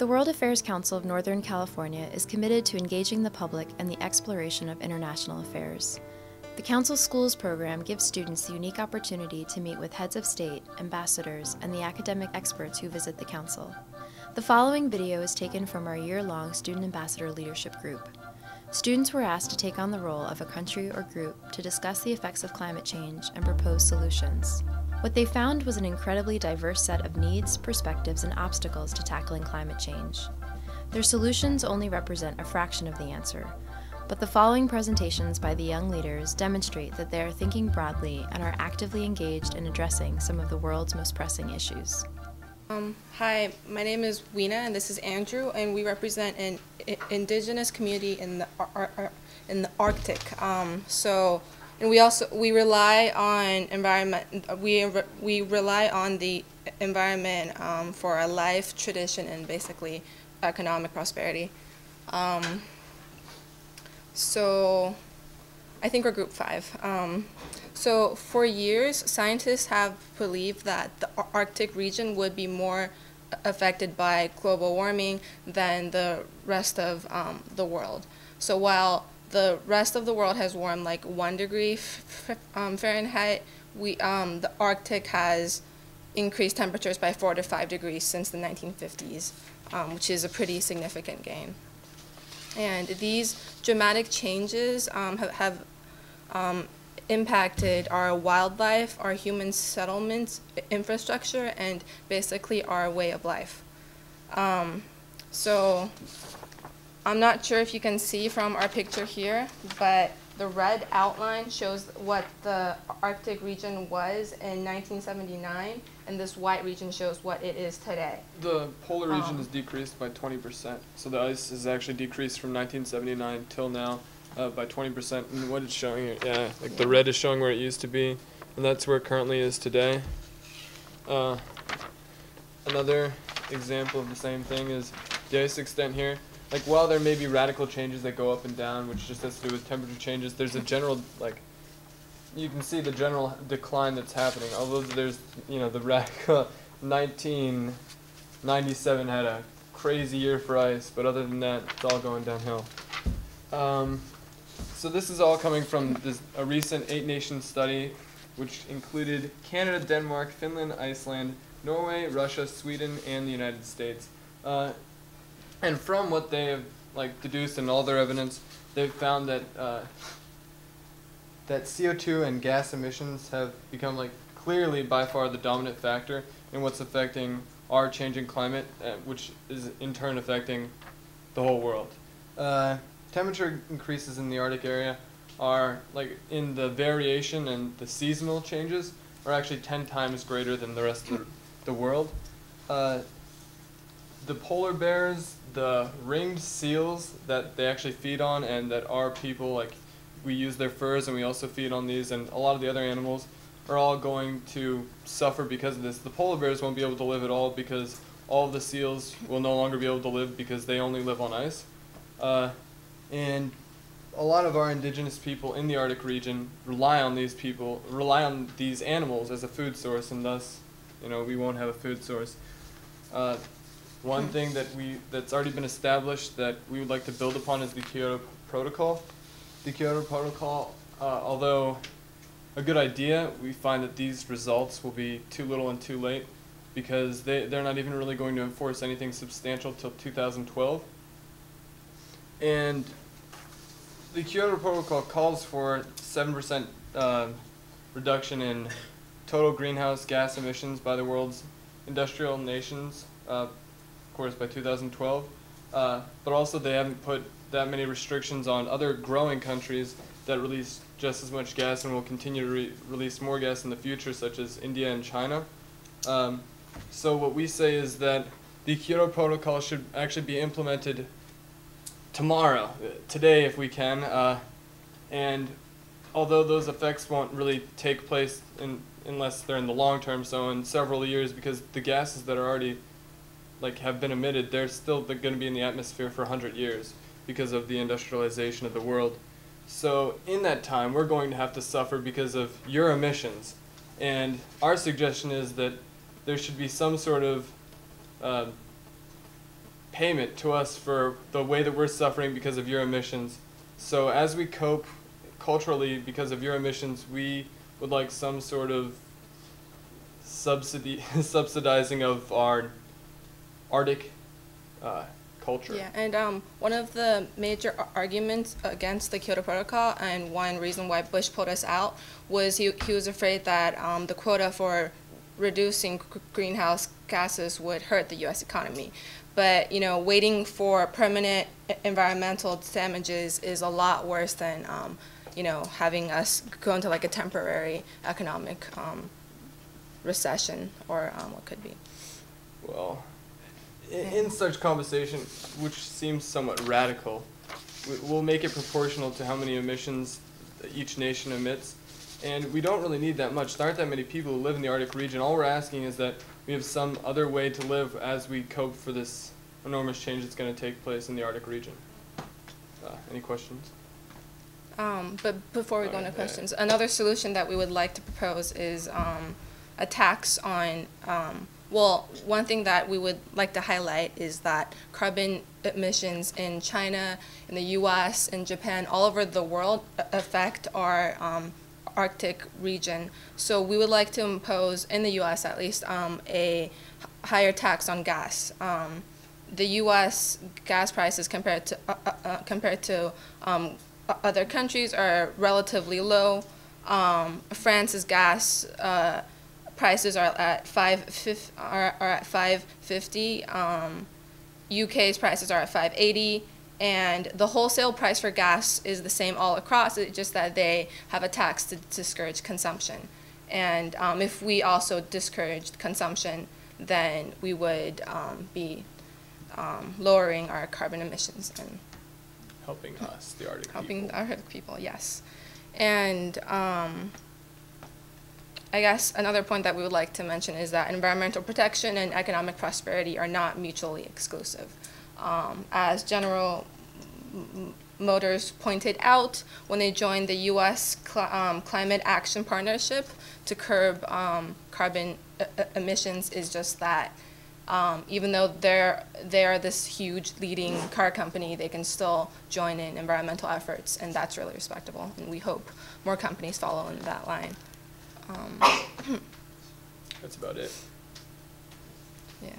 The World Affairs Council of Northern California is committed to engaging the public in the exploration of international affairs. The Council Schools program gives students the unique opportunity to meet with heads of state, ambassadors, and the academic experts who visit the Council. The following video is taken from our year-long Student Ambassador Leadership Group. Students were asked to take on the role of a country or group to discuss the effects of climate change and propose solutions. What they found was an incredibly diverse set of needs, perspectives, and obstacles to tackling climate change. Their solutions only represent a fraction of the answer, but the following presentations by the young leaders demonstrate that they are thinking broadly and are actively engaged in addressing some of the world's most pressing issues. Hi, my name is Weena, and this is Andrew, and we represent an indigenous community in the Arctic. And we rely on environment. We rely on the environment for our life, tradition, and basically economic prosperity. So I think we're Group 5. So for years, scientists have believed that the Arctic region would be more affected by global warming than the rest of the world. So while the rest of the world has warmed like 1 degree Fahrenheit, the Arctic has increased temperatures by 4 to 5 degrees since the 1950s, which is a pretty significant gain. And these dramatic changes have impacted our wildlife, our human settlements, infrastructure, and basically our way of life. So I'm not sure if you can see from our picture here, but the red outline shows what the Arctic region was in 1979, and this white region shows what it is today. The polar region has decreased by 20%, so the ice has actually decreased from 1979 till now by 20%. And what it's showing here, the red is showing where it used to be, and that's where it currently is today. Another example of the same thing is the ice extent here. Like, while there may be radical changes that go up and down, which just has to do with temperature changes, there's a general, you can see the general decline that's happening. Although there's, the radical 1997 had a crazy year for ice, but other than that, it's all going downhill. So this is all coming from a recent 8-nation study, which included Canada, Denmark, Finland, Iceland, Norway, Russia, Sweden, and the United States. And from what they have deduced in all their evidence, they've found that that CO2 and gas emissions have become clearly by far the dominant factor in what's affecting our changing climate, which is in turn affecting the whole world. Temperature increases in the Arctic area are in the variation, and the seasonal changes are actually 10 times greater than the rest of the world. The polar bears, the ringed seals that they actually feed on, and that our people, we use their furs and we also feed on these, and a lot of the other animals are all going to suffer because of this. The polar bears won't be able to live at all because all of the seals will no longer be able to live because they only live on ice. And a lot of our indigenous people in the Arctic region rely on these animals as a food source, and thus, we won't have a food source. One thing that's already been established that we would like to build upon is the Kyoto Protocol. The Kyoto Protocol, although a good idea, we find that these results will be too little and too late because they're not even really going to enforce anything substantial till 2012. And the Kyoto Protocol calls for 7% reduction in total greenhouse gas emissions by the world's industrial nations, of course, by 2012. But also they haven't put that many restrictions on other growing countries that release just as much gas and will continue to release more gas in the future, such as India and China. So what we say is that the Kyoto Protocol should actually be implemented today if we can, and although those effects won't really take place unless they're in the long term, so in several years, because the gases that are already have been emitted, they're still going to be in the atmosphere for 100 years because of the industrialization of the world. So in that time, we're going to have to suffer because of your emissions, and our suggestion is that there should be some sort of payment to us for the way that we're suffering because of your emissions. So as we cope culturally because of your emissions, we would like some sort of subsidizing of our Arctic culture. Yeah, and one of the major arguments against the Kyoto Protocol, and one reason why Bush pulled us out, was he was afraid that the quota for reducing greenhouse gases would hurt the U.S. economy. But, you know, waiting for permanent environmental damages is a lot worse than, you know, having us go into like a temporary economic recession, or what could be. Well, in such conversation, which seems somewhat radical, we'll make it proportional to how many emissions each nation emits. And we don't really need that much. There aren't that many people who live in the Arctic region. All we're asking is that we have some other way to live as we cope for this enormous change that's going to take place in the Arctic region. Any questions? But before we go into questions, another solution that we would like to propose is a tax on, well, one thing that we would like to highlight is that carbon emissions in China, in the US, in Japan, all over the world affect our Arctic region. So we would like to impose, in the US at least, a higher tax on gas. The US gas prices compared to other countries are relatively low. France's gas prices are at $5.50. UK's prices are at $5.80. And the wholesale price for gas is the same all across. It's just that they have a tax to discourage consumption. And if we also discouraged consumption, then we would be lowering our carbon emissions and Helping us, the Arctic helping people. our Arctic people, yes. And I guess another point that we would like to mention is that environmental protection and economic prosperity are not mutually exclusive. As General Motors pointed out when they joined the U.S. Climate Action Partnership to curb carbon emissions, is just that even though they are this huge leading car company, they can still join in environmental efforts, and that's really respectable. And we hope more companies follow in that line. That's about it. Yeah.